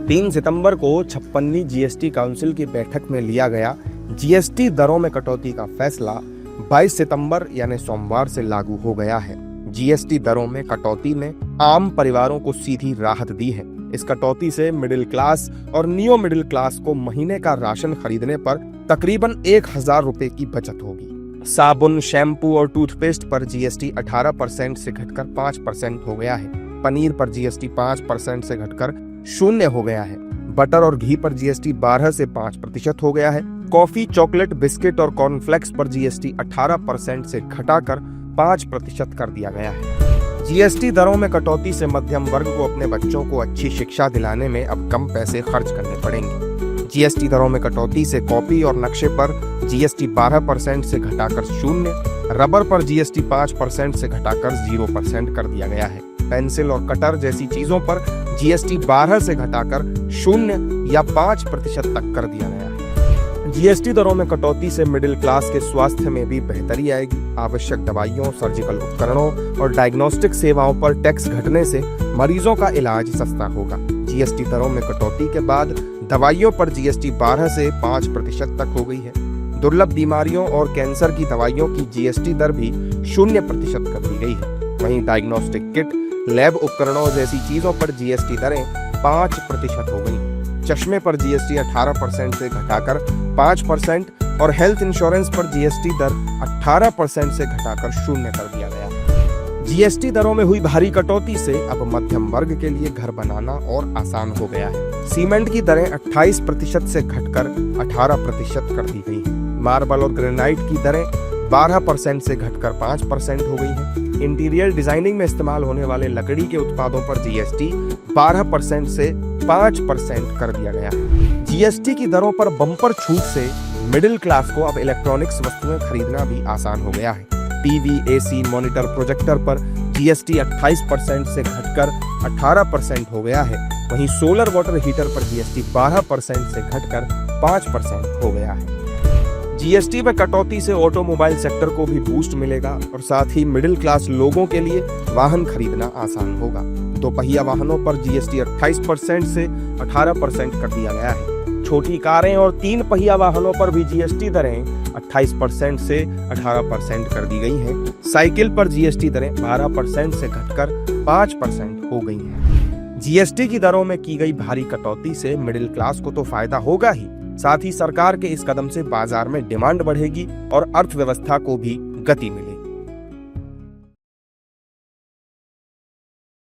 3 सितंबर को 56वीं GST council की बैठक में लिया गया जीएसटी दरों में कटौती का फैसला 22 सितंबर यानी सोमवार से लागू हो गया है। जीएसटी दरों में कटौती ने आम परिवारों को सीधी राहत दी है। इस कटौती से मिडिल क्लास और नियो मिडिल क्लास को महीने का राशन खरीदने पर तकरीबन 1000 रुपए की बचत होगी। साबुन, शैम्पू और टूथपेस्ट पर जीएसटी 18% से घटकर 5% हो गया है। पनीर पर जीएसटी 5% से घटकर 0 हो गया है। बटर और घी पर जीएसटी 12 से 5% हो गया है। कॉफी, चॉकलेट, बिस्किट और कॉर्नफ्लेक्स पर जीएसटी 18% से घटाकर 5% कर दिया गया है। जीएसटी दरों में कटौती से मध्यम वर्ग को अपने बच्चों को अच्छी शिक्षा दिलाने में अब कम पैसे खर्च करने पड़ेंगे। जीएसटी दरों में कटौती से कॉपी और नक्शे पर जीएसटी 12% से घटाकर 0, रबर पर जीएसटी 5% से घटाकर 0% कर दिया गया है। पेंसिल और कटर जैसी चीजों पर जीएसटी 12 से घटाकर 0 या 5% तक कर दिया गया है। जीएसटी दरों में कटौती से मिडिल क्लास के स्वास्थ्य में भी बेहतरी आएगी। आवश्यक दवाइयों, सर्जिकल उपकरणों और डायग्नोस्टिक सेवाओं पर टैक्स घटने से मरीजों का इलाज सस्ता होगा। जीएसटी दरों में कटौती के बाद दवाइयों पर जीएसटी 12 से 5% तक हो गई है। दुर्लभ बीमारियों और कैंसर की दवाइयों की जीएसटी दर भी 0% कर दी गई है। वहीं डायग्नोस्टिक किट, लैब उपकरणों जैसी चीजों पर जीएसटी दरें 5% हो गई। चश्मे पर जीएसटी 18% से घटाकर 5% और हेल्थ इंश्योरेंस पर जीएसटी दर 18% से घटाकर 0 कर दिया गया। जीएसटी दरों में हुई भारी कटौती से अब मध्यम वर्ग के लिए घर बनाना और आसान हो गया है। सीमेंट की दरें 28% से घटकर 18% कर दी गई हैं। मार्बल और ग्रेनाइट की दरें 12% से घटकर 5% हो गई है। इंटीरियर डिजाइनिंग में इस्तेमाल होने वाले लकड़ी के उत्पादों पर जीएसटी 12% से 5% कर दिया गया है। जीएसटी की दरों पर बम्पर छूट से मिडिल क्लास को अब इलेक्ट्रॉनिक्स वस्तुएं खरीदना भी आसान हो गया है। टीवी, एसी, मॉनिटर, प्रोजेक्टर पर जीएसटी 28% से घटकर 18% हो गया है। वहीं सोलर वाटर हीटर पर जीएसटी 12% से घटकर 5% हो गया है। जीएसटी में कटौती से ऑटोमोबाइल सेक्टर को भी बूस्ट मिलेगा और साथ ही मिडिल क्लास लोगों के लिए वाहन खरीदना आसान होगा। 2 पहिया वाहनों पर जीएसटी 28% से 18% कर दिया गया है। छोटी कारें और 3 पहिया वाहनों पर भी जीएसटी दरें 28% से 18% कर दी गई हैं। साइकिल पर जीएसटी दरें 12% से घटकर 5% हो गई हैं। जीएसटी की दरों में की गई भारी कटौती से मिडिल क्लास को तो फायदा होगा ही, साथ ही सरकार के इस कदम से बाजार में डिमांड बढ़ेगी और अर्थव्यवस्था को भी गति मिलेगी।